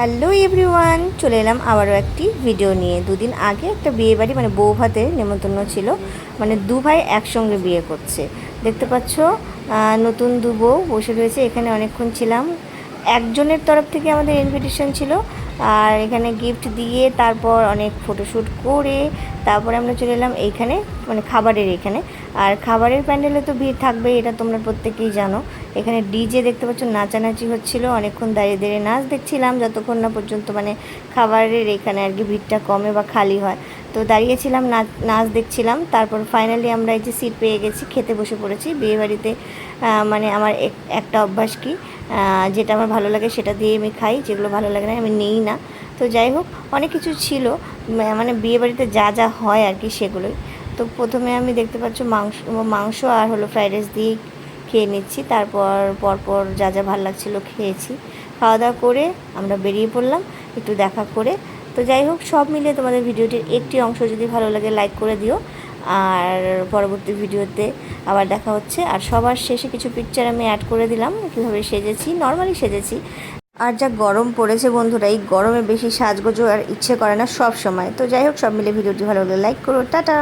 Hello everyone, চলে এলাম আবারও একটি ভিডিও নিয়ে। দুদিন আগে একটা বিয়ে বাড়ি মানে বউ ভাতের নেমন্তন্ন ছিল, মানে দু ভাই একসঙ্গে বিয়ে করছে। দেখতে পাচ্ছ নতুন দু বউ বসে রয়েছে। এখানে অনেকক্ষণ ছিলাম। একজনের তরফ থেকে আমাদের ইনভিটেশন ছিল, আর এখানে গিফট দিয়ে তারপর অনেক ফটোশ্যুট করে তারপরে আমরা চলে এলাম এইখানে, মানে খাবারের এখানে। আর খাবারের প্যান্ডেলে তো ভিড় থাকবে, এটা তোমরা প্রত্যেকেই জানো। এখানে ডিজে দেখতে পাচ্ছ, নাচানাচি হচ্ছিল। অনেকক্ষণ দাঁড়িয়ে দাঁড়িয়ে নাচ দেখছিলাম, যতক্ষণ না পর্যন্ত মানে খাবারের এখানে আর কি ভিড়টা কমে বা খালি হয়। তো দাঁড়িয়েছিলাম, নাচ দেখছিলাম। তারপর ফাইনালি আমরা এই যে সিট পেয়ে গেছি, খেতে বসে পড়েছি। বিয়েবাড়িতে মানে আমার একটা অভ্যাস কি, যেটা আমার ভালো লাগে সেটা দিয়ে আমি খাই, যেগুলো ভালো লাগে না আমি নিই না। তো যাই হোক, অনেক কিছু ছিল, মানে বিয়েবাড়িতে যা যা হয় আর কি সেগুলোই। তো প্রথমে আমি দেখতে পাচ্ছ মাংস আর হলো ফ্রাইড রাইস দিয়ে খেয়ে নিচ্ছি। তারপর পরপর যা যা ভালো লাগছিলো খেয়েছি। খাওয়া দাওয়া করে আমরা বেরিয়ে পড়লাম একটু দেখা করে। তো যাই হোক, সব মিলিয়ে তোমাদের ভিডিওটির একটি অংশ যদি ভালো লাগে লাইক করে দিও। আর পরবর্তী ভিডিওতে আবার দেখা হচ্ছে। আর সবার শেষে কিছু পিকচার আমি অ্যাড করে দিলাম, কীভাবে সেজেছি, নর্মালি সেজেছি। আর যা গরম পড়েছে বন্ধুরা, এই গরমে বেশি সাজগোজও আর ইচ্ছে করে না সব সময়। তো যাই হোক, সব মিলে ভিডিওটি ভালো লাগলে লাইক করো। টাটা।